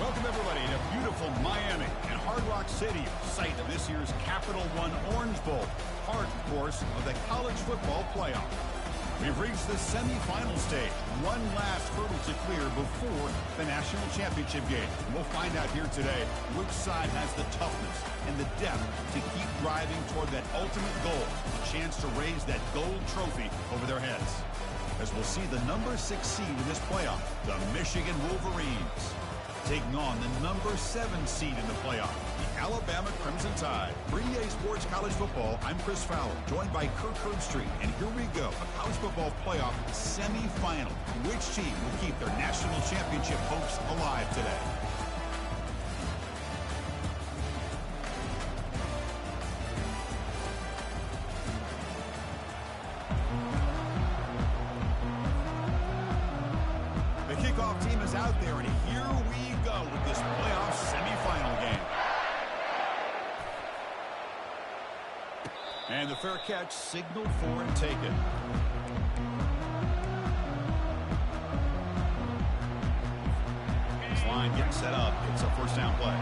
Welcome, everybody, to beautiful Miami and Hard Rock Stadium, site of this year's Capital One Orange Bowl, part, of course, of the college football playoff. We've reached the semifinal stage, one last hurdle to clear before the national championship game. And we'll find out here today which side has the toughness and the depth to keep driving toward that ultimate goal, a chance to raise that gold trophy over their heads. As we'll see the number 6 seed in this playoff, the Michigan Wolverines, taking on the number 7 seed in the playoff, the Alabama Crimson Tide. For EA Sports College Football, I'm Chris Fowler, joined by Kirk Herbstreit. And here we go, a college football playoff semifinal. Which team will keep their national championship hopes alive today? The kickoff team is out there, and here we go with this playoff semifinal game. And the fair catch signaled for and taken. This line getting set up. It's a first down play.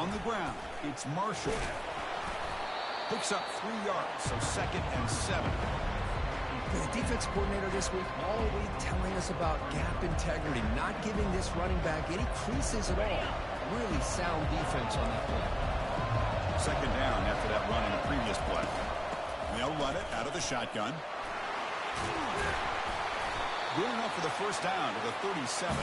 On the ground, it's Marshall. Picks up 3 yards, so 2nd and 7. The defense coordinator this week all week telling us about gap integrity, not giving this running back any creases at all. Really sound defense on that play. 2nd down after that run in the previous play. They'll run it out of the shotgun. Good enough for the first down to the 37.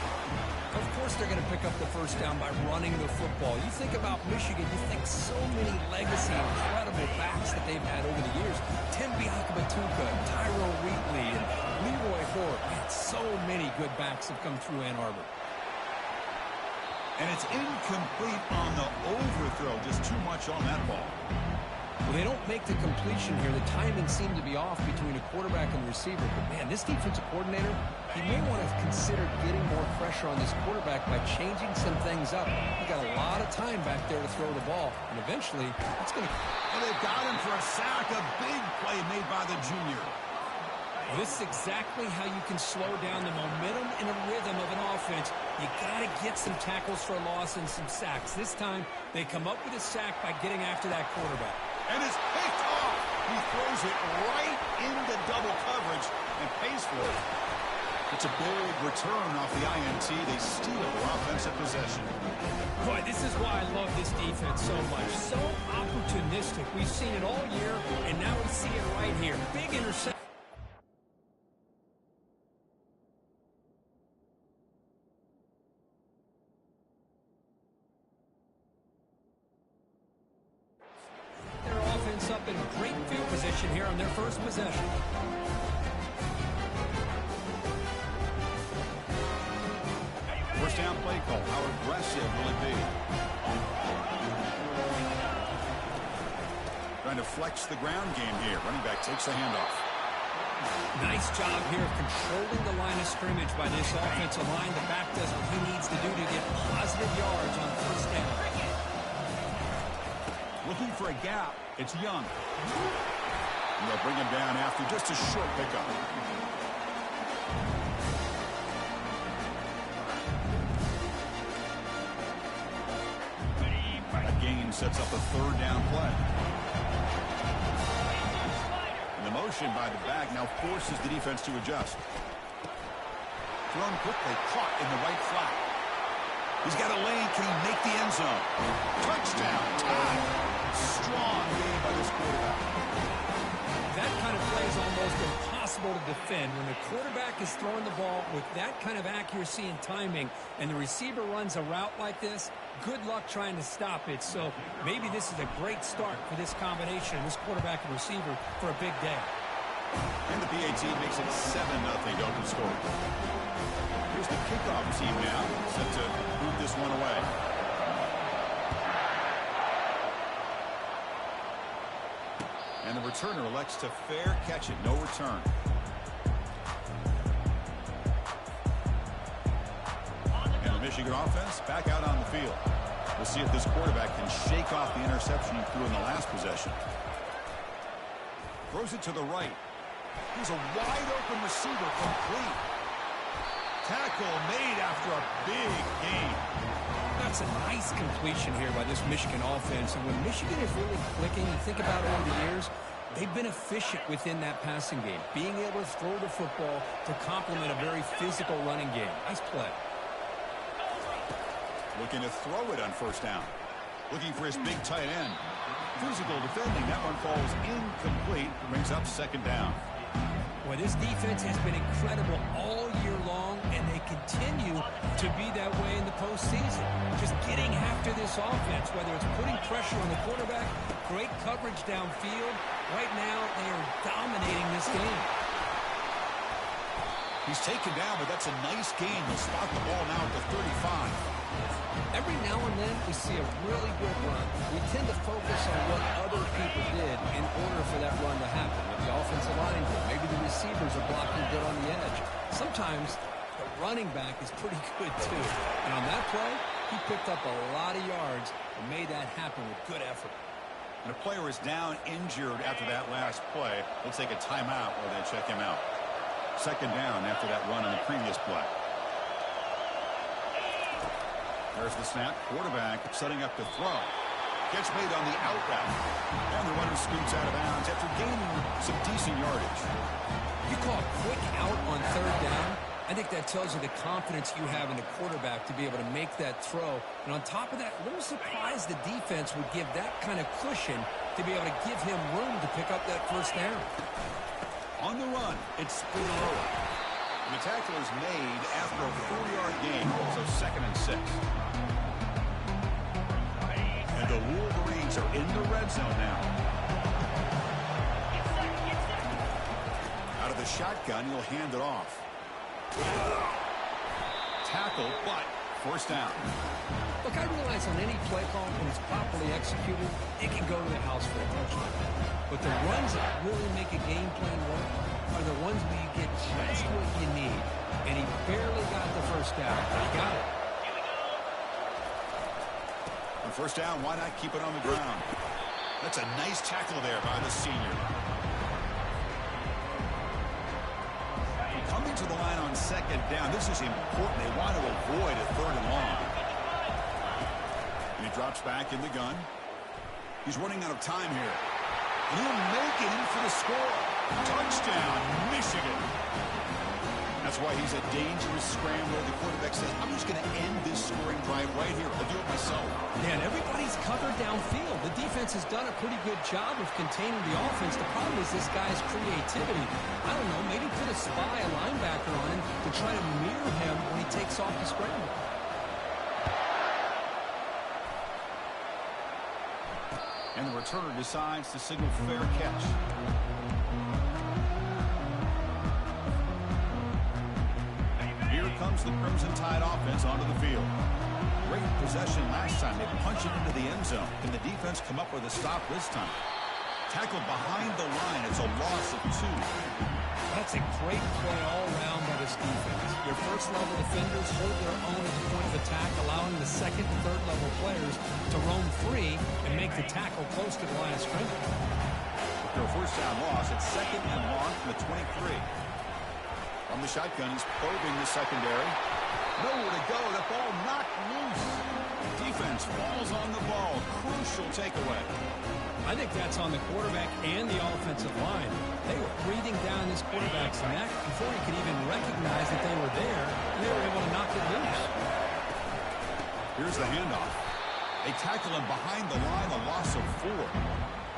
Of course they're going to pick up the first down by running the football. You think about Michigan, you think so many legacy, incredible backs that they've had over the years. Tim Biakabatuka, Tyrone Wheatley, and Leroy Hort. Man, so many good backs have come through Ann Arbor. And it's incomplete on the overthrow. Just too much on that ball. Well, they don't make the completion here. The timing seemed to be off between a quarterback and the receiver. But, man, this defensive coordinator, he may want to consider getting more pressure on this quarterback by changing some things up. He got a lot of time back there to throw the ball. And eventually, it's going to... And they've got him for a sack. A big play made by the junior. Well, this is exactly how you can slow down the momentum and a rhythm of an offense. You got to get some tackles for a loss and some sacks. This time, they come up with a sack by getting after that quarterback. And it's picked off. He throws it right into double coverage and pays for it. It's a big return off the INT. They steal their offensive possession. Boy, this is why I love this defense so much. So opportunistic. We've seen it all year, and now we see it right here. Big interception. Up in great field position here on their first possession. First down play call. How aggressive will it be? Trying to flex the ground game here. Running back takes the handoff. Nice job here of controlling the line of scrimmage by this offensive line. The back does what he needs to do to get positive yards on first down. Looking for a gap. It's Young. And they'll bring him down after just a short pickup. That gain sets up a 3rd down play. And the motion by the back now forces the defense to adjust. Thrown quickly, caught in the right flat. He's got a lane. Can he make the end zone? Touchdown. Tie. Strong game by this quarterback. That kind of play is almost impossible to defend. When the quarterback is throwing the ball with that kind of accuracy and timing, and the receiver runs a route like this, good luck trying to stop it. So maybe this is a great start for this combination, this quarterback and receiver, for a big day. And the PAT makes it 7-0 open score. Here's the kickoff team now, set to move this one away. And the returner elects to fair catch it. No return. And the Michigan offense back out on the field. We'll see if this quarterback can shake off the interception he threw in the last possession. Throws it to the right. Here's a wide open receiver complete. Tackle made after a big gain. That's a nice completion here by this Michigan offense. And when Michigan is really clicking, you think about over the years, they've been efficient within that passing game, being able to throw the football to complement a very physical running game. Nice play. Looking to throw it on first down. Looking for his big tight end. Physical defending. That one falls incomplete. Brings up second down. Well, this defense has been incredible all year long, and they continue to be that way in the postseason. Just getting after this offense, whether it's putting pressure on the quarterback, great coverage downfield. Right now, they are dominating this game. He's taken down, but that's a nice gain. They'll spot the ball now at the 35. Every now and then, we see a really good run. We tend to focus on what other people did in order for that run to happen. With the offensive line did. Maybe the receivers are blocking good on the edge. Sometimes the running back is pretty good, too. And on that play, he picked up a lot of yards and made that happen with good effort. And a player is down injured after that last play. They'll take a timeout while they check him out. Second down after that run on the previous play. There's the snap. Quarterback setting up to throw. Gets made on the out route. And the runner scoots out of bounds after gaining some decent yardage. You call a quick out on third down. I think that tells you the confidence you have in the quarterback to be able to make that throw. And on top of that, a little surprised the defense would give that kind of cushion to be able to give him room to pick up that first down. On the run, it's Figueroa. The tackle is made after a 4-yard gain, so 2nd and 6. And the Wolverines are in the red zone now. Out of the shotgun, he'll hand it off. Tackle, but first down. Look, I realize on any play call, when it's properly executed, it can go to the house for a touchdown. But the runs that really make a game plan work are the ones where you get just what you need. And he barely got the first down, but he got it. On first down, why not keep it on the ground? That's a nice tackle there by the senior. Coming to the line on second down. This is important. They want to avoid a 3rd and long. And he drops back in the gun. He's running out of time here. He'll make it in for the score. Touchdown, Michigan. That's why he's a dangerous scrambler. The quarterback says, I'm just going to end this scoring drive right here. I'll do it myself. Man, everybody's covered downfield. The defense has done a pretty good job of containing the offense. The problem is this guy's creativity. I don't know, maybe put a spy, a linebacker on him to try to mirror him when he takes off the scramble. And the returner decides to signal fair catch. Here comes the Crimson Tide offense onto the field. Great possession last time. They punch it into the end zone. Can the defense come up with a stop this time? Tackled behind the line. It's a loss of 2. That's a great play all around by this defense. Your first-level defenders hold their own at the point of attack, allowing the second and third-level players to roam free and make the tackle close to the line of scrimmage. After a first down loss, it's 2nd and long from the 23. From the shotgun, he's probing the secondary. Nowhere to go. The ball knocked loose. Defense falls on the ball. Crucial takeaway. I think that's on the quarterback and the offensive line. They were breathing down this quarterback's neck before he could even recognize that they were there, and they were able to knock it loose. Here's the handoff. They tackle him behind the line, a loss of 4.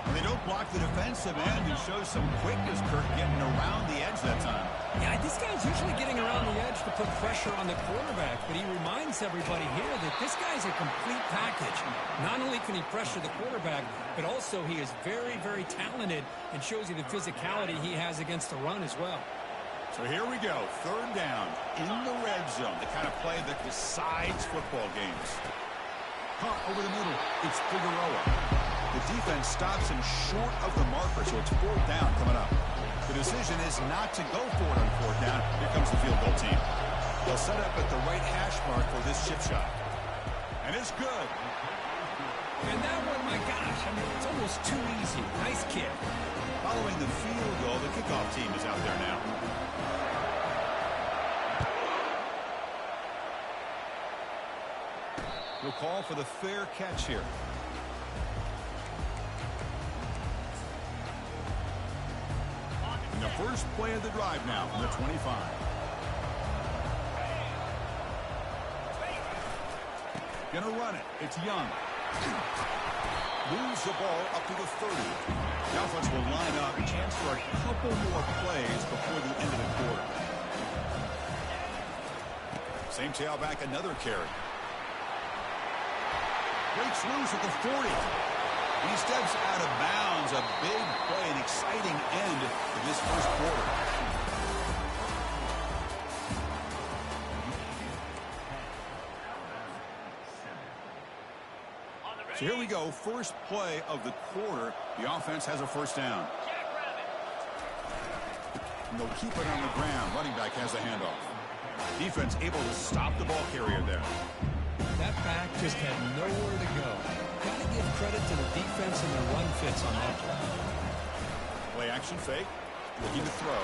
And they don't block the defensive end and show some quickness, Kirk, getting around the edge that time. Yeah, this guy's usually getting around the edge to put pressure on the quarterback, but he reminds everybody here that this guy's a complete package. Not only can he pressure the quarterback, but also he is very, very talented and shows you the physicality he has against the run as well. So here we go, 3rd down in the red zone, the kind of play that decides football games. Hunt over the middle, it's Figueroa. The defense stops him short of the marker, so it's 4th down coming up. The decision is not to go for it on 4th down. Here comes the field goal team. They'll set up at the right hash mark for this chip shot. And it's good. And that one, my gosh, I mean, it's almost too easy. Nice kick. Following the field goal, the kickoff team is out there now. He'll call for the fair catch here. And the first play of the drive now from the 25. Gonna run it. It's Young. Moves the ball up to the 30. The offense will line up. Chance for a couple more plays before the end of the quarter. Same tailback, another carry. Breaks loose at the 40. He steps out of bounds. A big play, an exciting end to this first quarter. So here we go. First play of the quarter. The offense has a first down. And they'll keep it on the ground. Running back has the handoff. Defense able to stop the ball carrier there. That back just had nowhere to go. Got to give credit to the defense and their run fits on that play. Play action fake. Looking to throw.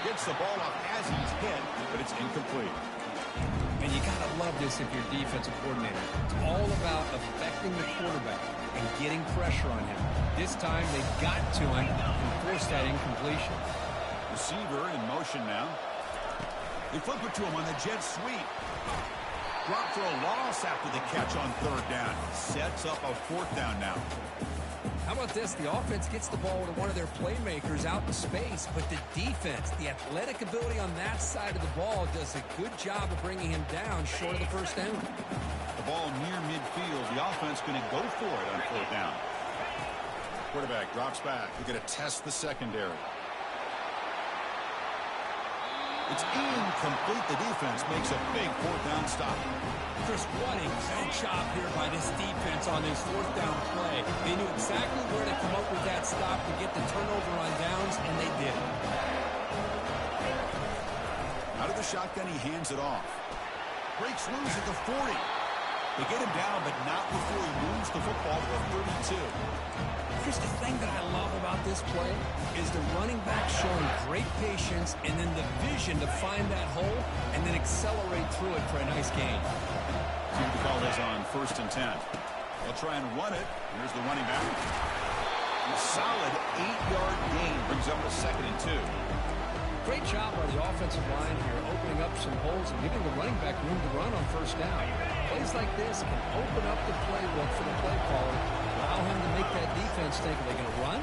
Gets the ball off as he's hit, but it's incomplete. And you got to love this if you're defensive coordinator. It's all about affecting the quarterback and getting pressure on him. This time they got to him and forced that incompletion. Receiver in motion now. They flip it to him on the jet sweep. Drop for a loss after the catch on third down. Sets up a fourth down now. How about this? The offense gets the ball to one of their playmakers out in space, but the defense, the athletic ability on that side of the ball does a good job of bringing him down short of the first down. The ball near midfield. The offense going to go for it on fourth down. Quarterback drops back. They're going to test the secondary. It's incomplete. The defense makes a big fourth down stop. Chris, what a great job here by this defense on this fourth down play. They knew exactly where to come up with that stop to get the turnover on downs, and they did it. Out of the shotgun, he hands it off. Breaks loose at the 40. They get him down, but not before he moves the football to the 32. Chris, the thing that I love about this play is the running back showing great patience and then the vision to find that hole and then accelerate through it for a nice gain. See what the call is on 1st and 10. They'll try and run it. Here's the running back. A solid 8-yard gain brings up a 2nd and 2. Great job by the offensive line here, opening up some holes and giving the running back room to run on first down. Plays like this can open up the playbook for the play caller, allow him to make that defense think, are they going to run?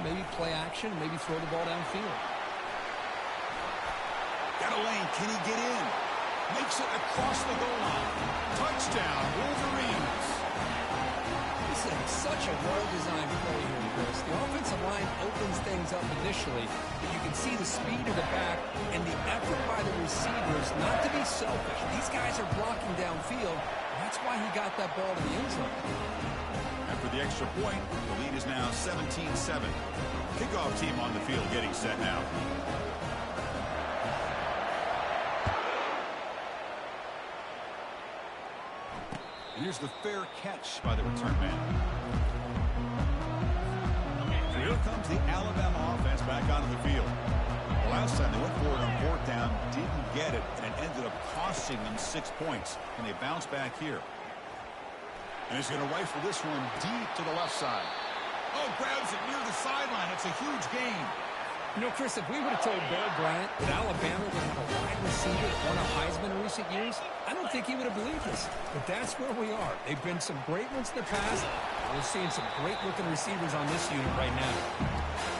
Maybe play action, maybe throw the ball downfield. Got a lane. Can he get in? Makes it across the goal line. Touchdown, Wolverines. This is such a well-designed play here, Chris. The offensive line opens things up initially, but you can see the speed of the back and the effort by the receivers not to be selfish. These guys are blocking downfield. That's why he got that ball to the end zone. After the extra point, the lead is now 17-7. Kickoff team on the field getting set now. And here's the fair catch by the return man. So here comes the Alabama offense back onto the field. The last time they went for it on fourth down, didn't get it, and it ended up costing them 6 points. And they bounce back here. And he's going to rifle this one deep to the left side. Oh, grabs it near the sideline. It's a huge gain. You know, Chris, if we would have told Bear Bryant that Alabama would have a wide receiver that won a Heisman in recent years, I don't think he would have believed us. But that's where we are. They've been some great ones in the past. We're seeing some great-looking receivers on this unit right now.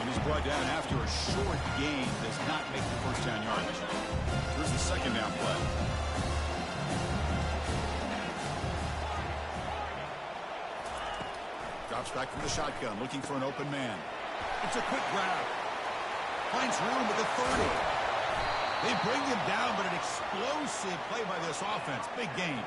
And he's brought down after a short gain. Does not make the first down yardage. Here's the second down play. Drops back from the shotgun, looking for an open man. It's a quick grab. Finds room at the 30. They bring him down, but an explosive play by this offense. Big gain.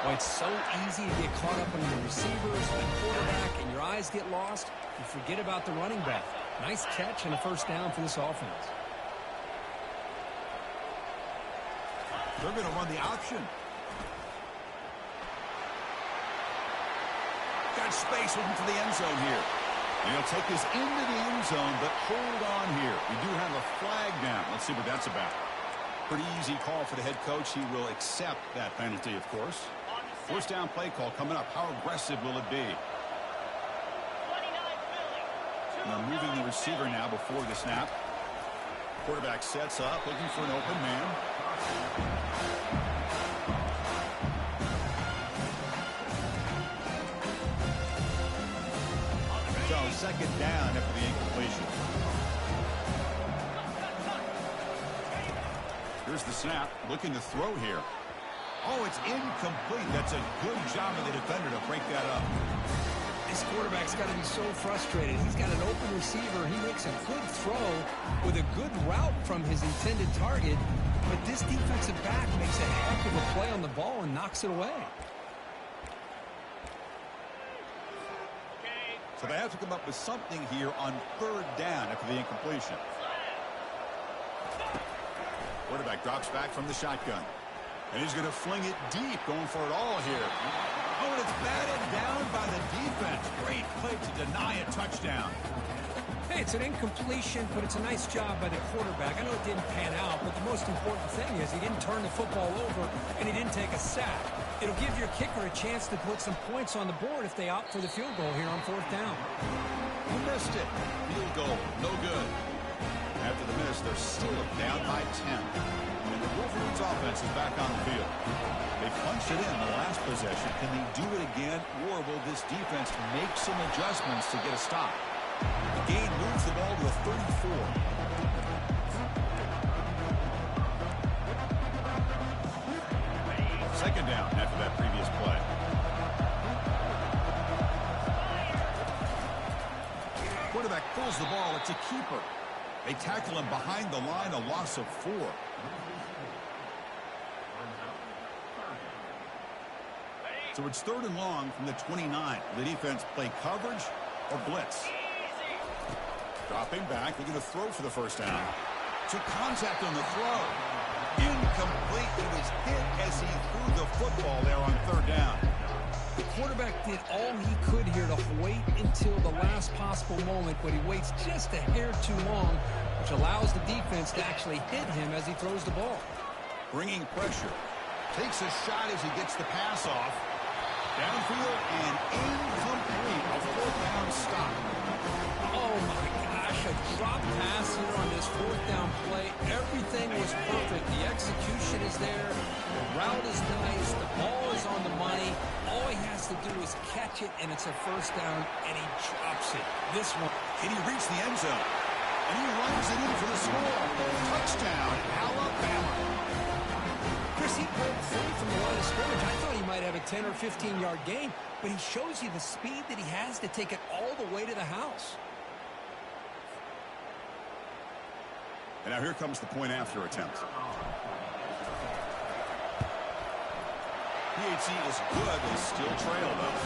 Well, it's so easy to get caught up in the receivers, the quarterback, and your eyes get lost. You forget about the running back. Nice catch and a first down for this offense. They're going to run the option. Got space looking for the end zone here. And he'll take this into the end zone, but hold on here. We do have a flag down. Let's see what that's about. Pretty easy call for the head coach. He will accept that penalty, of course. First down play call coming up. How aggressive will it be? And they're moving the receiver now before the snap. Quarterback sets up, looking for an open man. So second down after the incompletion. Here's the snap, looking to throw here. Oh, it's incomplete. That's a good job of the defender to break that up. This quarterback's got to be so frustrated. He's got an open receiver. He makes a good throw with a good route from his intended target, but this defensive back makes a heck of a play on the ball and knocks it away. So they have to come up with something here on third down after the incompletion. Quarterback drops back from the shotgun. And he's going to fling it deep, going for it all here. Oh, and it's batted down by the defense. Great play to deny a touchdown. Hey, it's an incompletion, but it's a nice job by the quarterback. I know it didn't pan out, but the most important thing is he didn't turn the football over and he didn't take a sack. It'll give your kicker a chance to put some points on the board if they opt for the field goal here on fourth down. You missed it. Field goal, no good. After the miss, they're still down by 10. And the Wolverines offense is back on the field. They punched it in the last possession. Can they do it again, or will this defense make some adjustments to get a stop? The gain moves the ball to a 34. Second down after that previous play. Quarterback pulls the ball. It's a keeper. They tackle him behind the line, a loss of 4. So it's third and long from the 29. The defense play coverage or blitz. Dropping back, looking to throw for the first down. Took contact on the throw. Incomplete. He was hit as he threw the football there on third down. The quarterback did all he could here to wait until the last possible moment, but he waits just a hair too long, which allows the defense to actually hit him as he throws the ball. Bringing pressure. Takes a shot as he gets the pass off. Downfield and incomplete. A fourth down stop. Oh, my gosh. A drop pass here on this fourth down play. Everything was perfect. The execution is there. The route is nice. The ball is on the money. All he has to do is catch it, and it's a first down, and he drops it. This one. Can he reach the end zone? And he runs it in for the score. Touchdown, Alabama. Chris, he broke free from the line of scrimmage. I thought he might have a 10 or 15-yard gain, but he shows you the speed that he has to take it all the way to the house. And now here comes the point after attempt. PHC is good. They still trail, though.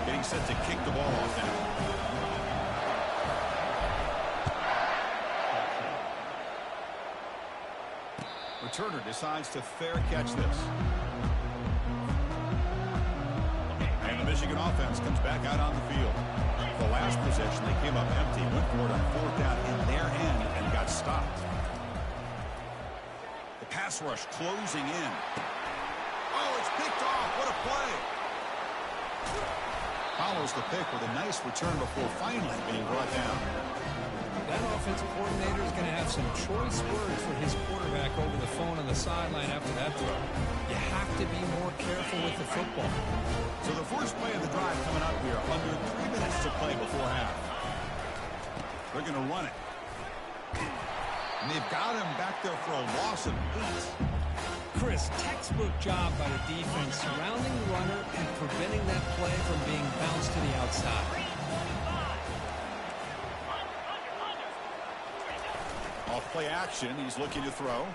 Getting set to kick the ball off now. Returner decides to fair catch this. And the Michigan offense comes back out on the field. The last possession, they came up empty, went for it on fourth down in their end, and got stopped. The pass rush closing in. Oh, it's picked off. What a play. Follows the pick with a nice return before finally being brought down. That offensive coordinator is going to have some choice words for his quarterback over the phone on the sideline after that throw. You have to be more careful with the football. So the first play of the drive coming up here, under 3 minutes to play before half. They're going to run it. And they've got him back there for a loss of 8. Chris, textbook job by the defense surrounding the runner and preventing that play from being bounced to the outside. Off play action, he's looking to throw.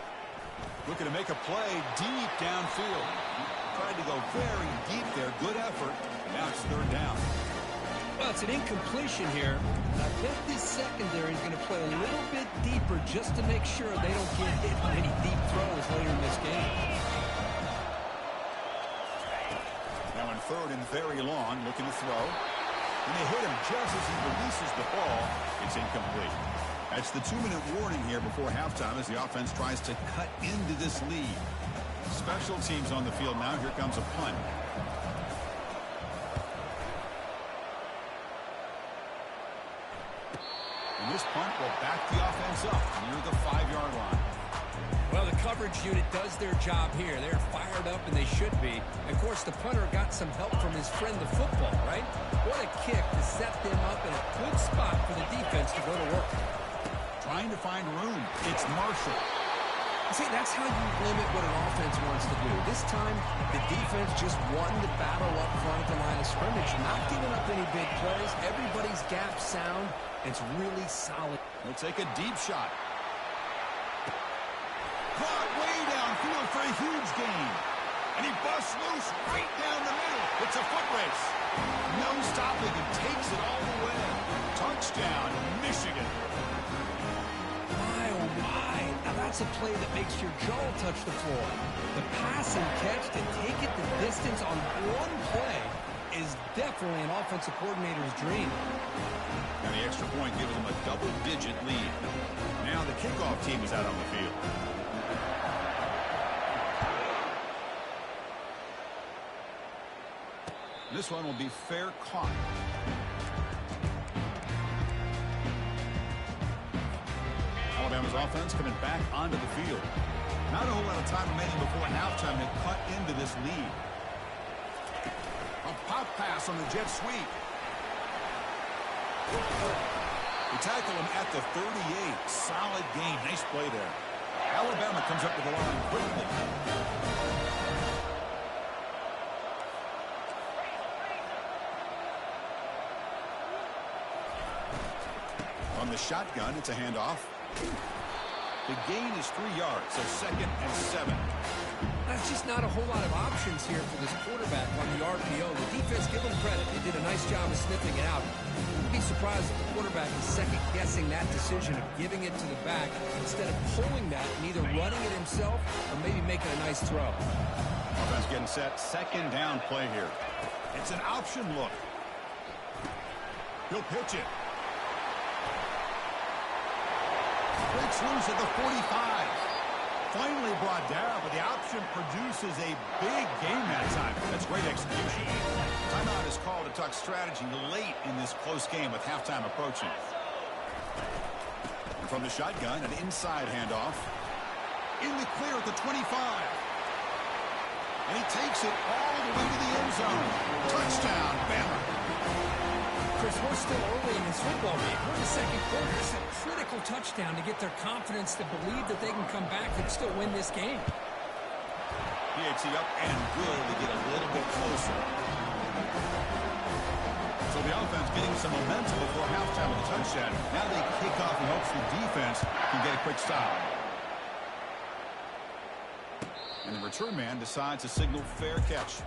Looking to make a play deep downfield. Tried to go very deep there. Good effort. Now it's third down. Well, it's an incompletion here. I bet this secondary is going to play a little bit deeper just to make sure they don't get hit on any deep throws later in this game. Now in third and very long, looking to throw. And they hit him just as he releases the ball. It's incomplete. That's the 2-minute warning here before halftime as the offense tries to cut into this lead. Special teams on the field now. Here comes a punt. And this punt will back the offense up near the 5-yard line. Well, the coverage unit does their job here. They're fired up, and they should be. Of course, the punter got some help from his friend, the football, right? What a kick to set them up in a good spot for the defense to go to work. Trying to find room. It's Marshall. See, that's how you limit what an offense wants to do. This time, the defense just won the battle up front at the line of scrimmage, not giving up any big plays. Everybody's gap sound. It's really solid. He'll take a deep shot. Caught way downfield for a huge gain. And he busts loose right down the middle. It's a foot race. No stopping and takes it all the way. Touchdown, Michigan. My, oh my. Now that's a play that makes your jaw touch the floor. The pass and catch to take it the distance on one play is definitely an offensive coordinator's dream. And the extra point gives them a double-digit lead. Now the kickoff team is out on the field. This one will be fair caught. Alabama's offense coming back onto the field. Not a whole lot of time remaining before halftime to cut into this lead. A pop pass on the jet sweep. We tackle him at the 38. Solid gain. Nice play there. Alabama comes up with the line quickly. From the shotgun, it's a handoff. The gain is 3 yards, so 2nd and 7. That's just not a whole lot of options here for this quarterback on the RPO. The defense, give them credit. They did a nice job of sniffing it out. Wouldn't be surprised if the quarterback is second-guessing that decision of giving it to the back instead of pulling that and either running it himself or maybe making a nice throw. Offense getting set. 2nd down play here. It's an option look. He'll pitch it. Breaks loose at the 45. Finally brought down, but the option produces a big game that time. That's great execution. Timeout is called to talk strategy late in this close game with halftime approaching. And from the shotgun, an inside handoff. In the clear at the 25. And he takes it all the way to the end zone. Touchdown, Bama. Chris, we're still early in this football game. We're in the second quarter. It's a critical touchdown to get their confidence to believe that they can come back and still win this game. PAT up and good to get a little bit closer. So the offense getting some momentum before halftime with a touchdown. Now they kick off in hopes the defense can get a quick stop. And the return man decides to signal fair catch.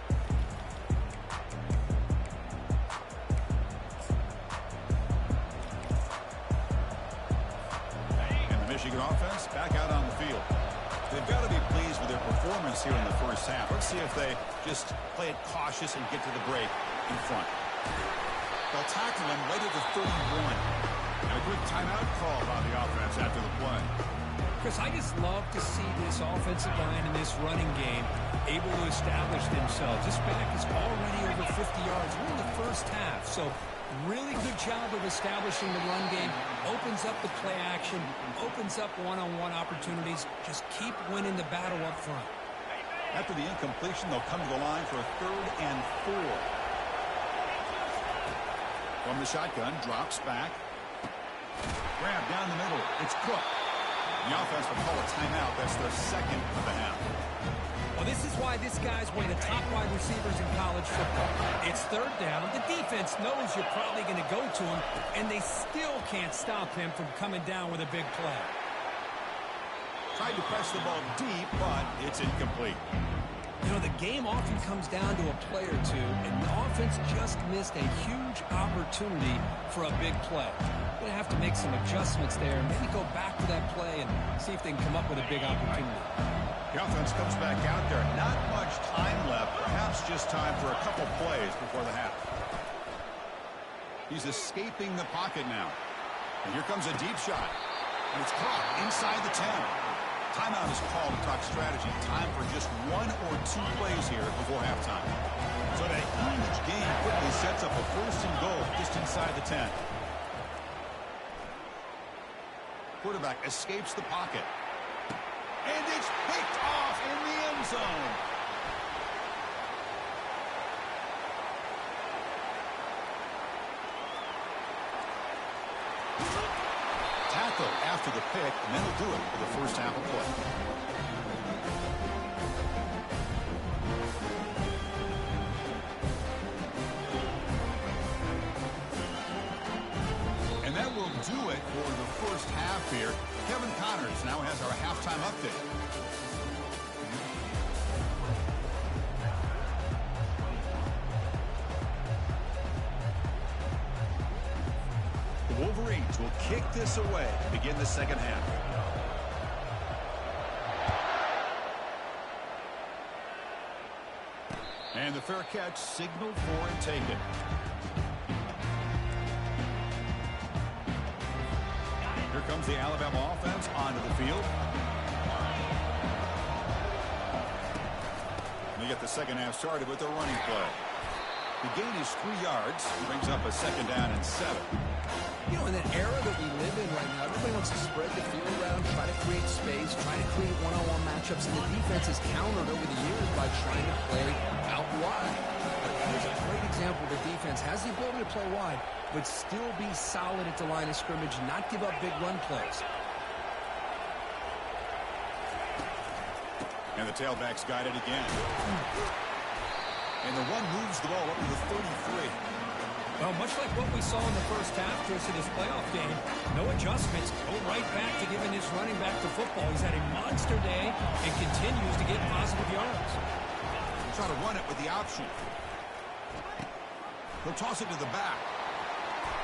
Michigan offense back out on the field. They've got to be pleased with their performance here in the first half. Let's see if they just play it cautious and get to the break in front. They'll tackle him right at the 31. And a quick timeout call by the offense after the play. Chris, I just love to see this offensive line in this running game able to establish themselves. This back is already over 50 yards. We're in the first half, so really good job of establishing the run game. Opens up the play action, opens up one-on-one opportunities. Just keep winning the battle up front. After the incompletion, they'll come to the line for a 3rd and 4. From the shotgun, drops back. Grab down the middle. It's Cook. The offense will call a timeout. That's their 2nd of the half. Well, this is why this guy's one of the top wide receivers in college football. It's 3rd down. The defense knows you're probably going to go to him, and they still can't stop him from coming down with a big play. Tried to press the ball deep, but it's incomplete. You know, the game often comes down to a play or two, and the offense just missed a huge opportunity for a big play. Going to have to make some adjustments there and maybe go back to that play and see if they can come up with a big opportunity. The offense comes back out there. Not much time left. Perhaps just time for a couple plays before the half. He's escaping the pocket now. And here comes a deep shot. And it's caught inside the 10. Timeout is called to talk strategy. Time for just 1 or 2 plays here before halftime. So that huge gain quickly sets up a 1st and goal just inside the 10. Quarterback escapes the pocket. And it's picked off in the end zone. Tackle after the pick, and that'll do it for the first half of play. And that will do it for the first half here. Kevin Connors now has our halftime update. The Wolverines will kick this away to begin the second half. And the fair catch signaled for and taken. Here comes the Alabama offense onto the field. We get the second half started with a running play. The gain is 3 yards. Brings up a 2nd down and 7. You know, in the era that we live in right now, everybody wants to spread the field around, try to create space, try to create one-on-one matchups, and the defense has countered over the years by trying to play out wide. But here's a great example. The defense has the ability to play wide, but still be solid at the line of scrimmage, not give up big run plays. And the tailback's got it again. And the one moves the ball up to the 33. Well, much like what we saw in the first half, Chris, of this playoff game, no adjustments, go right back to giving his running back the football. He's had a monster day and continues to get positive yards. Try to run it with the option. He'll toss it to the back.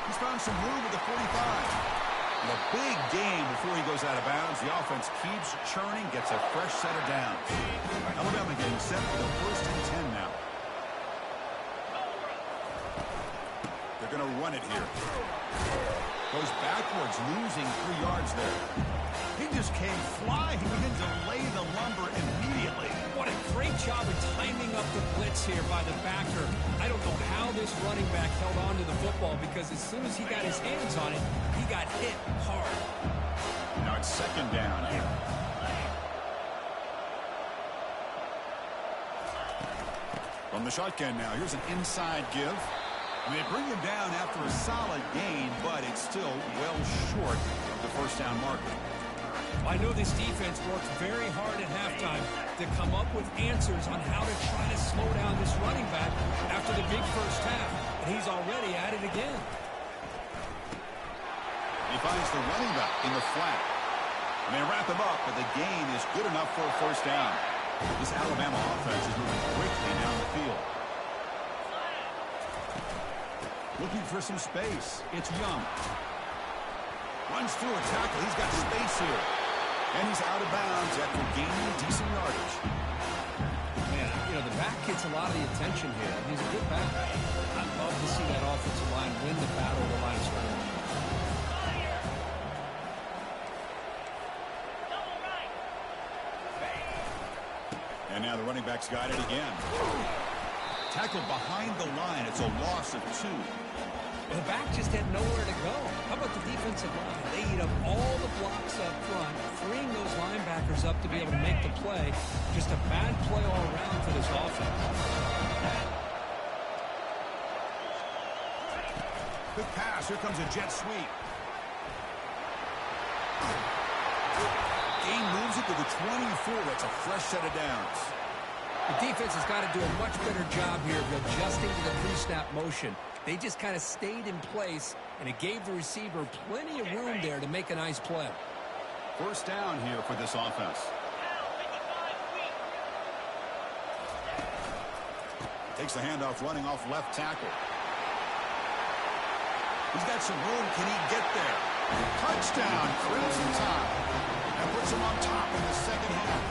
He's found some room at the 45. And a big gain before he goes out of bounds. The offense keeps churning, gets a fresh set of downs. Alabama getting set for the 1st and 10 now. They're going to run it here. Goes backwards, losing 3 yards there. He just came flying in to lay the lumber immediately. What a great job of timing up the blitz here by the backer. I don't know how this running back held on to the football, because as soon as he got his hands on it, he got hit hard. Now it's 2nd down here. From the shotgun now, here's an inside give. And they bring him down after a solid gain, but it's still well short of the 1st down marker. I know this defense works very hard at halftime to come up with answers on how to try to slow down this running back after the big first half. And he's already at it again. He finds the running back in the flat. And they wrap him up, but the gain is good enough for a 1st down. This Alabama offense is moving quickly down the field. Looking for some space. It's Young. Runs through a tackle. He's got space here. And he's out of bounds after gaining decent yardage. Man, you know, the back gets a lot of the attention here. He's a good back. I'd love to see that offensive line win the battle of the line of scrimmage. And now the running back's got it again. Tackled behind the line. It's a loss of 2. The back just had nowhere to go. How about the defensive line? They eat up all the blocks up front, freeing those linebackers up to be able to make the play. Just a bad play all around for this offense. Quick pass. Here comes a jet sweep. Gain moves it to the 24. That's a fresh set of downs. The defense has got to do a much better job here of adjusting to the pre-snap motion. They just kind of stayed in place, and it gave the receiver plenty of room there to make a nice play. 1st down here for this offense. Takes the handoff running off left tackle. He's got some room. Can he get there? Touchdown, Crimson Tide. That puts him on top in the second half.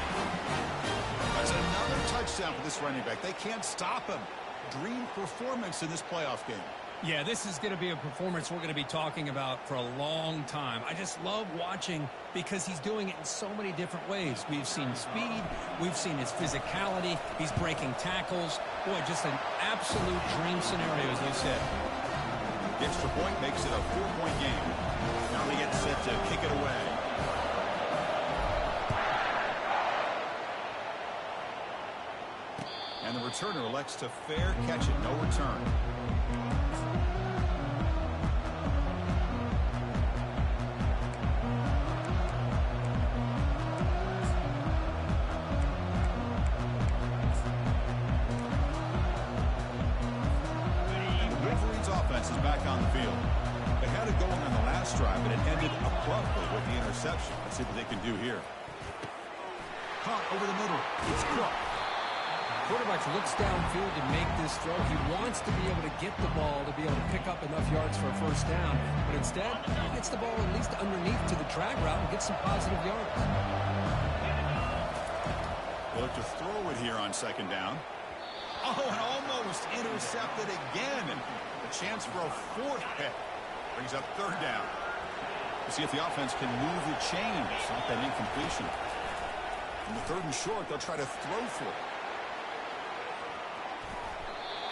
That's another touchdown for this running back. They can't stop him. Dream performance in this playoff game. Yeah, this is going to be a performance we're going to be talking about for a long time. I just love watching because he's doing it in so many different ways. We've seen speed. We've seen his physicality. He's breaking tackles. Boy, just an absolute dream scenario, as you said. The extra point makes it a 4-point game. Now they get set to kick it away. And the returner elects to fair catch it. No return. Offense is back on the field. They had it going on the last drive, but it ended abruptly with the interception. Let's see what they can do here. Caught over the middle. It's Cook. Quarterback looks downfield to make this throw. He wants to be able to get the ball to be able to pick up enough yards for a first down, but instead, he gets the ball at least underneath to the drag route and gets some positive yards. They'll look to throw it here on second down. Oh, and almost intercepted again. A chance for a fourth pick. Brings up third down. We'll see if the offense can move the chains. Not that incompletion. In the third and short, they'll try to throw for it.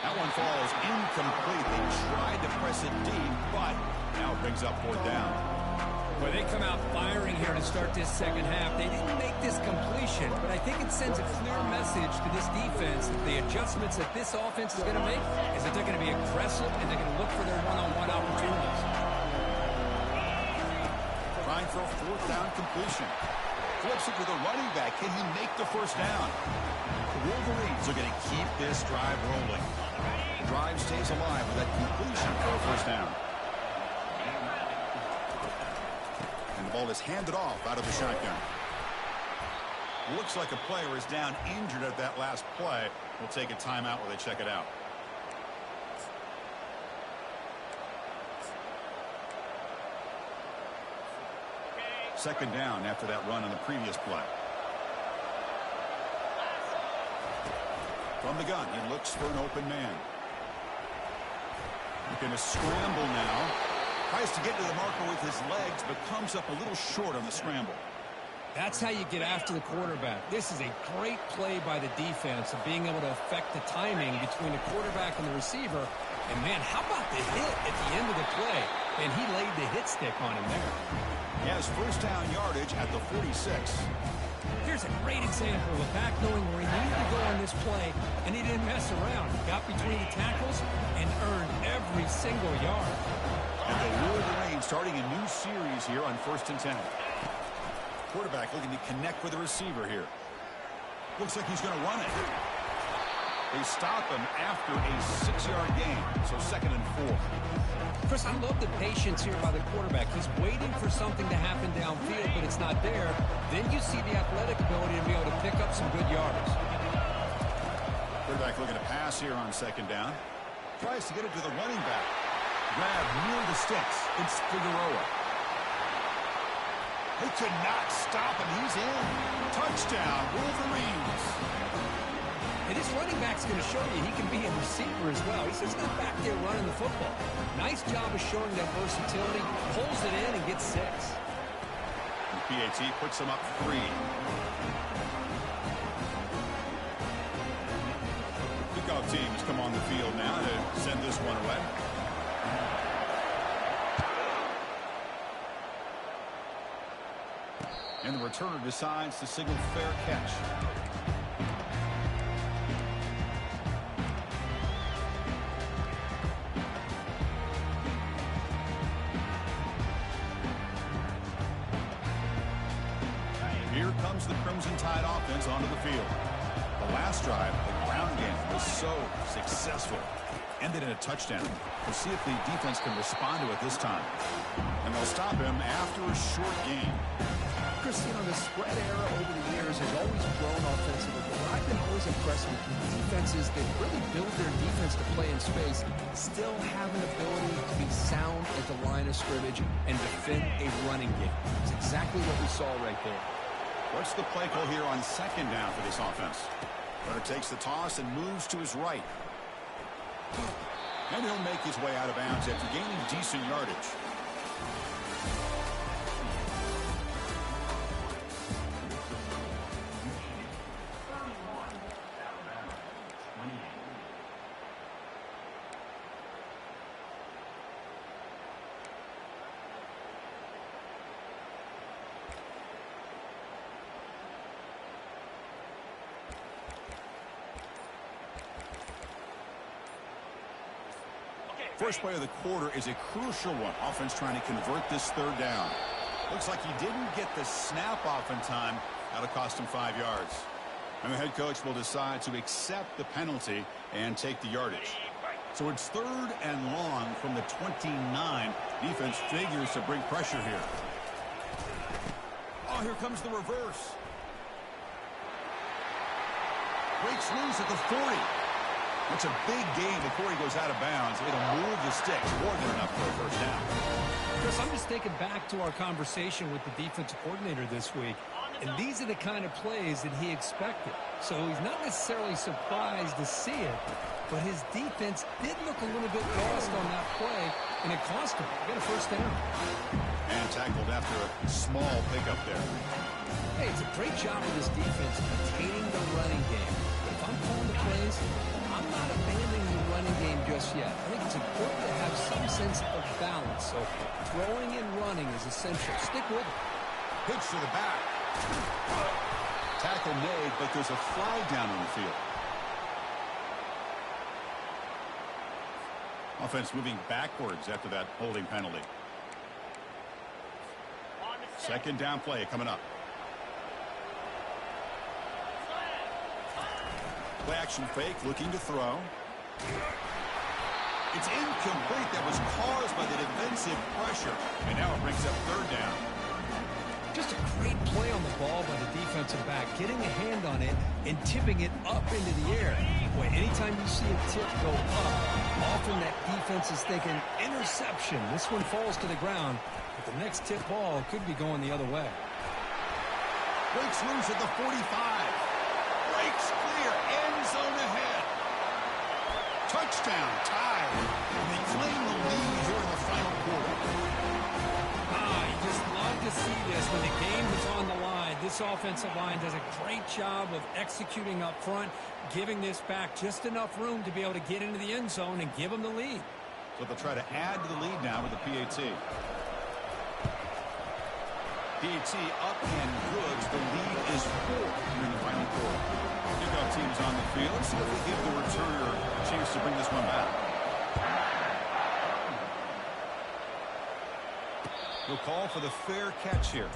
That one falls incomplete. They tried to press it deep, but now it brings up fourth down. Well, they come out firing here to start this second half. They didn't make this completion, but I think it sends a clear message to this defense that the adjustments that this offense is going to make is that they're going to be aggressive and they're going to look for their one-on-one opportunities. Trying for a fourth down completion. Flips it to the running back. Can he make the first down? The Wolverines are going to keep this drive rolling. The drive stays alive with that completion for a first down. And the ball is handed off out of the shotgun. Looks like a player is down injured at that last play. We'll take a timeout while they check it out. Second down after that run on the previous play. From the gun, he looks for an open man. Looking to scramble now. Tries to get to the marker with his legs, but comes up a little short on the scramble. That's how you get after the quarterback. This is a great play by the defense of being able to affect the timing between the quarterback and the receiver. And, man, how about the hit at the end of the play? And he laid the hit stick on him there. He has first down yardage at the 46. Here's a great example of back knowing where he needed to go on this play, and he didn't mess around. He got between the tackles and earned every single yard. And the Wolverines starting a new series here on 1st and 10. Quarterback looking to connect with the receiver here. Looks like he's going to run it. They stop him after a 6-yard gain, so 2nd and 4. Chris, I love the patience here by the quarterback. He's waiting for something to happen downfield, but it's not there. Then you see the athletic ability to be able to pick up some good yards. Quarterback looking to pass here on 2nd down. Tries to get it to the running back. Grab near the sticks. It's Figueroa. They could not stop him. He's in. Touchdown, Wolverines. And this running back's going to show you he can be a receiver as well. He's just not back there running the football. Nice job of showing that versatility. Pulls it in and gets 6. And PAT puts him up 3. Kickoff teams come on the field now to send this one away. And the returner decides to signal fair catch. Here comes the Crimson Tide offense onto the field. The last drive, the ground game, was so successful. Ended in a touchdown. We'll see if the defense can respond to it this time. And they'll stop him after a short game. Chris, you know, the spread era over the years has always grown offensively. But I've been always impressed with defenses that really build their defense to play in space, still have an ability to be sound at the line of scrimmage and defend a running game. It's exactly what we saw right there. What's the play call here on 2nd down for this offense? Runner takes the toss and moves to his right. And he'll make his way out of bounds after gaining decent yardage. First play of the quarter is a crucial one. Offense trying to convert this third down. Looks like he didn't get the snap off in time. That'll cost him 5 yards. And the head coach will decide to accept the penalty and take the yardage. So it's 3rd and long from the 29. Defense figures to bring pressure here. Oh, here comes the reverse. Breaks loose at the 40. That's a big gain before he goes out of bounds. It'll move the sticks more than enough for a first down. Chris, I'm just thinking back to our conversation with the defensive coordinator this week, and these are the kind of plays that he expected. So he's not necessarily surprised to see it, but his defense did look a little bit lost on that play, and it cost him. He got a first down. And tackled after a small pickup there. Hey, it's a great job of this defense containing the running game. But if I'm calling the plays, I'm not abandoning the running game just yet. I think it's important to have some sense of balance. So throwing and running is essential. Stick with it. Pitch to the back. Tackle made, but there's a flag down on the field. Offense moving backwards after that holding penalty. Second down play coming up. Play action fake, looking to throw. It's incomplete. That was caused by the defensive pressure. And now it brings up 3rd down. Just a great play on the ball by the defensive back, getting a hand on it and tipping it up into the air. Boy, anytime you see a tip go up, often that defense is thinking interception. This one falls to the ground, but the next tip ball could be going the other way. Breaks loose at the 45. Breaks clear. End zone ahead. Touchdown. Tied. And they claim the lead here in the final quarter. You just love to see this when the game is on the line. This offensive line does a great job of executing up front, giving this back just enough room to be able to get into the end zone and give them the lead. So they'll try to add to the lead now with the PAT. PAT up and good. The lead is 4 here in the final quarter. Kickoff team's on the field. Let's see if we give the returner a chance to bring this one back. He'll call for the fair catch here.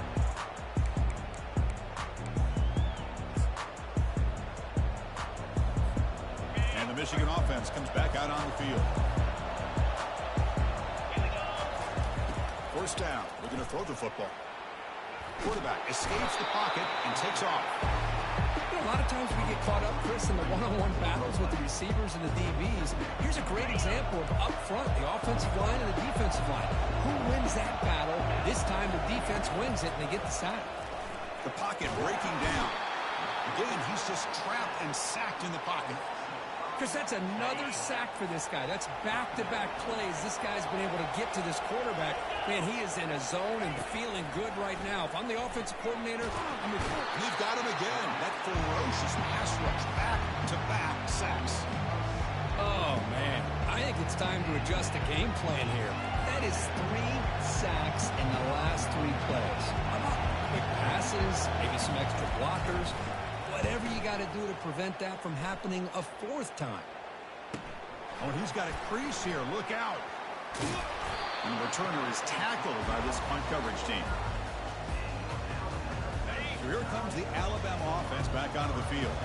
And the Michigan offense comes back out on the field. First down. We're going to throw the football. Quarterback escapes the pocket and takes off. You know, a lot of times we get caught up, Chris, in the one-on-one battles with the receivers and the DBs. Here's a great example of up front, the offensive line and the defensive line. Who wins that battle? This time the defense wins it, and they get the sack. The pocket breaking down. Again, he's just trapped and sacked in the pocket. Chris, that's another sack for this guy. That's back-to-back plays. This guy's been able to get to this quarterback. Man, he is in a zone and feeling good right now. If I'm the offensive coordinator, I'm going to... We've got him again. That ferocious pass rush. Back-to-back sacks. Oh, man. I think it's time to adjust the game plan here. That is 3 sacks in the last 3 plays. How about quick passes, maybe some extra blockers? Whatever you got to do to prevent that from happening a 4th time. Oh, he's got a crease here. Look out. And the returner is tackled by this punt coverage team. So here comes the Alabama offense back onto the field.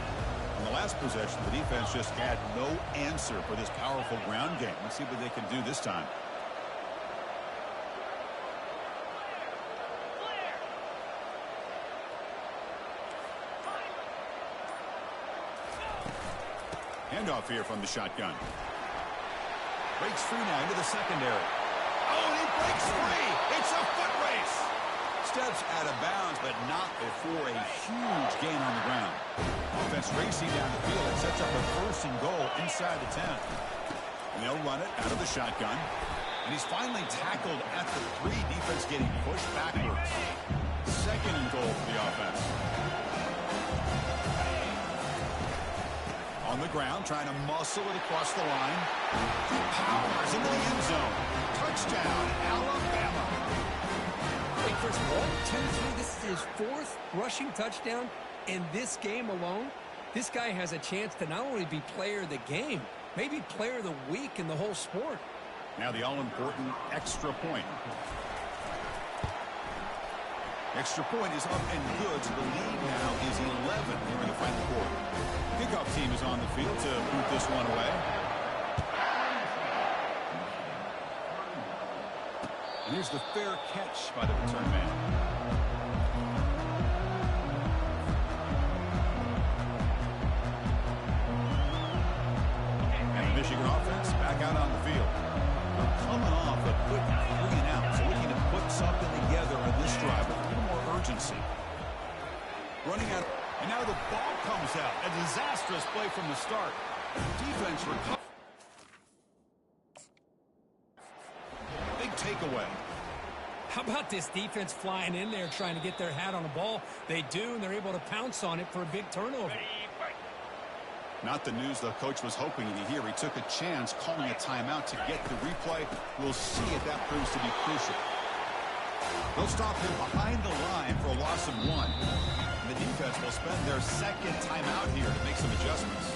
On the last possession, the defense just had no answer for this powerful ground game. Let's see what they can do this time. Handoff here from the shotgun. Breaks free now into the secondary. Oh, and he breaks free. It's a foot race. Steps out of bounds, but not before a huge gain on the ground. Offense racing down the field and sets up a 1st and goal inside the 10. And they'll run it out of the shotgun. And he's finally tackled at the 3. Defense getting pushed backwards. 2nd and goal for the offense. On the ground, trying to muscle it across the line. He powers into the end zone. Touchdown, Alabama. Wait, Chris, 1, 2, 3. This is his 4th rushing touchdown in this game alone. This guy has a chance to not only be player of the game, maybe player of the week in the whole sport. Now the all-important extra point. Extra point is up and good, so the lead now is 11 here in the final quarter. Kickoff team is on the field to boot this one away. And here's the fair catch by the return man. Michigan offense back out on the field. They're coming off a quick 3 and out, so looking to put something together on this drive with a little more urgency. Running out, and now the ball comes out. A disastrous play from the start. Defense recovers. Big takeaway. How about this defense flying in there trying to get their hat on the ball? They do, and they're able to pounce on it for a big turnover. Not the news the coach was hoping to hear. He took a chance calling a timeout to get the replay. We'll see if that proves to be crucial. They'll stop him behind the line for a loss of 1. And the defense will spend their 2nd timeout here to make some adjustments.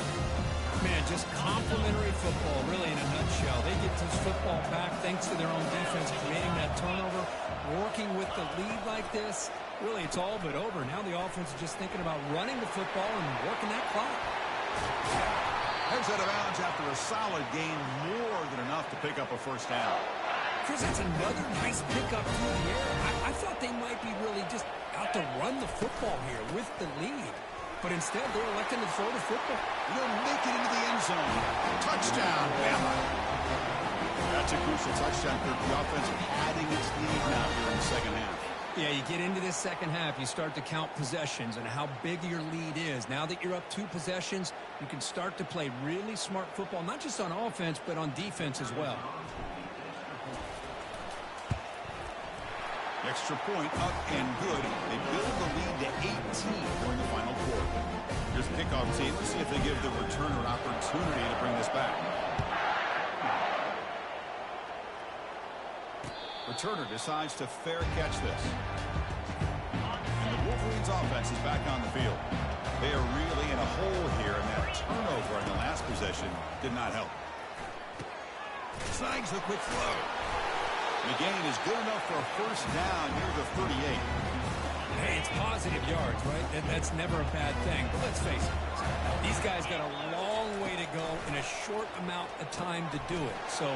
Man, just complimentary football, really in a nutshell. They get this football back thanks to their own defense creating that turnover, working with the lead like this. Really, it's all but over. Now the offense is just thinking about running the football and working that clock. Heads out of bounds after a solid gain, more than enough to pick up a 1st down. Chris, that's another nice pickup through the air. I thought they might be really just out to run the football here with the lead. But instead, they're electing to throw the football. They'll make it into the end zone. Touchdown, Bama. That's a crucial touchdown for the offense, padding its lead now here in the 2nd half. Yeah, you get into this 2nd half, you start to count possessions and how big your lead is. Now that you're up 2 possessions, you can start to play really smart football, not just on offense, but on defense as well. Extra point up and good. They build the lead to 18 during the final quarter. Here's the kickoff team. Let's see if they give the returner an opportunity to bring this back. Returner decides to fair catch this. And the Wolverines offense is back on the field. They are really in a hole here, and that turnover in the last possession did not help. Snags the quick throw. The gain is good enough for a 1st down near the 38. Hey, it's positive yards, right? That's never a bad thing. But let's face it, these guys got a long way to go in a short amount of time to do it. So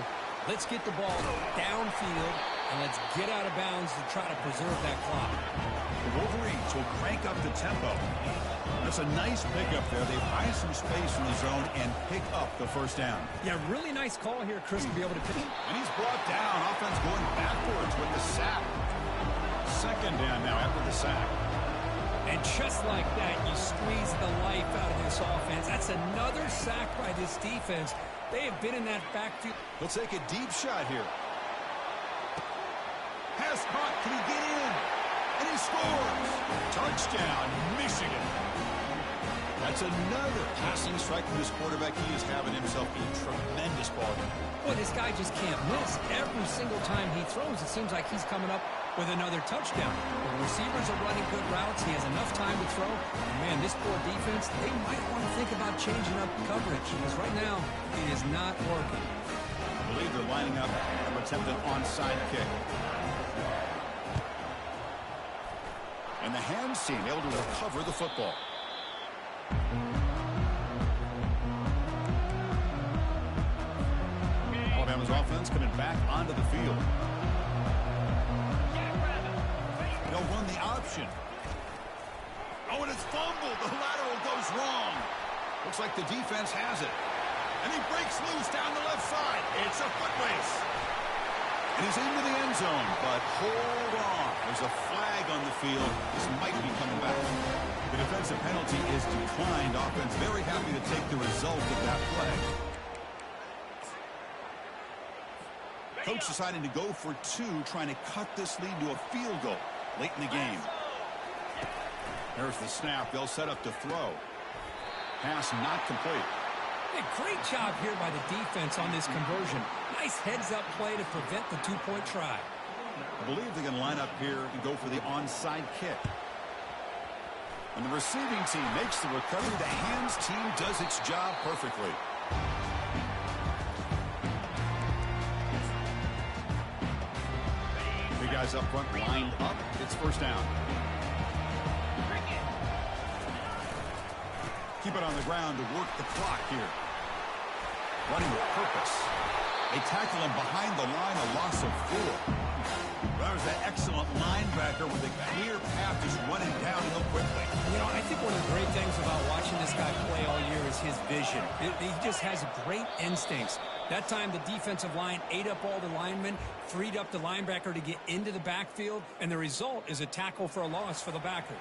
let's get the ball downfield, and let's get out of bounds to try to preserve that clock. The Wolverines will crank up the tempo. That's a nice pickup there. They buy some space in the zone and pick up the 1st down. Yeah, really nice call here, Chris, to be able to pick. And he's brought down. Offense going backwards with the sack. 2nd down now after the sack. And just like that, you squeeze the life out of this offense. That's another sack by this defense. They have been in that backfield. He'll take a deep shot here. Pass caught. Can he get in? And he scores. Touchdown, Michigan. That's another passing strike from this quarterback. He is having himself a tremendous ball game. Well, this guy just can't miss. Every single time he throws, it seems like he's coming up with another touchdown. The receivers are running good routes. He has enough time to throw. And man, this poor defense, they might want to think about changing up coverage, because right now it is not working. I believe they're lining up to attempt an onside kick. And the hands team able to recover the football. Alabama's offense coming back onto the field. They'll run the option. Oh, and it's fumbled. The lateral goes wrong. Looks like the defense has it. And he breaks loose down the left side. It's a foot race. And he's into the end zone, but hold on. There's a flag on the field. This might be coming back. The defensive penalty is declined. Offense very happy to take the result of that play. Coach deciding to go for two, trying to cut this lead to a field goal late in the game. There's the snap. They'll set up to throw. Pass not complete. Hey, great job here by the defense on this conversion. Nice heads-up play to prevent the two-point try. I believe they can line up here and go for the onside kick. And the receiving team makes the recovery. The hands team does its job perfectly. The guys up front lined up. It's first down. Keep it on the ground to work the clock here. Running with purpose. They tackle him behind the line, a loss of 4. That was that excellent linebacker with a clear path just running downhill quickly. You know, I think one of the great things about watching this guy play all year is his vision. He just has great instincts. That time, the defensive line ate up all the linemen, freed up the linebacker to get into the backfield, and the result is a tackle for a loss for the backer.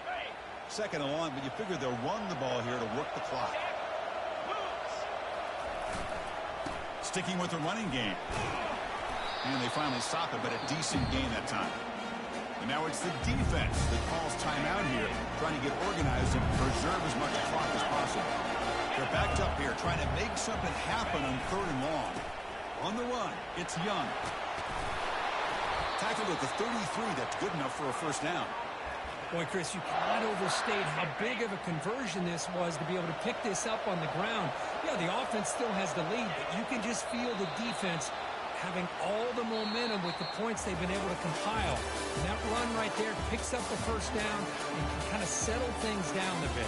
Second and long, but you figure they'll run the ball here to work the clock. Sticking with the running game. And they finally stop it, but a decent gain that time. And now it's the defense that calls timeout here, trying to get organized and preserve as much clock as possible. They're backed up here, trying to make something happen on third and long. On the run, it's Young. Tackled at the 33, that's good enough for a first down. Boy, Chris, you cannot overstate how big of a conversion this was to be able to pick this up on the ground. Yeah, the offense still has the lead, but you can just feel the defense having all the momentum with the points they've been able to compile. And that run right there picks up the first down and can kind of settle things down a bit.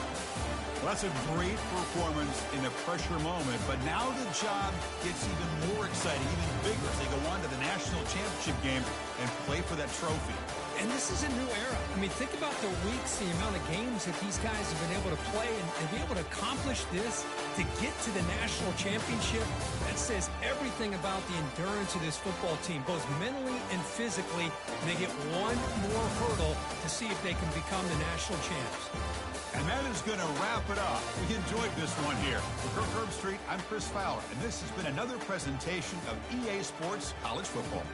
Well, that's a great performance in a pressure moment, but now the job gets even more exciting, even bigger as they go on to the national championship game and play for that trophy. And this is a new era. I mean, think about the weeks, the amount of games that these guys have been able to play and be able to accomplish this to get to the national championship. That says everything about the endurance of this football team, both mentally and physically. And they get one more hurdle to see if they can become the national champs. And that is going to wrap it up. We enjoyed this one here. For Kirk Herbstreit, I'm Chris Fowler, and this has been another presentation of EA Sports College Football.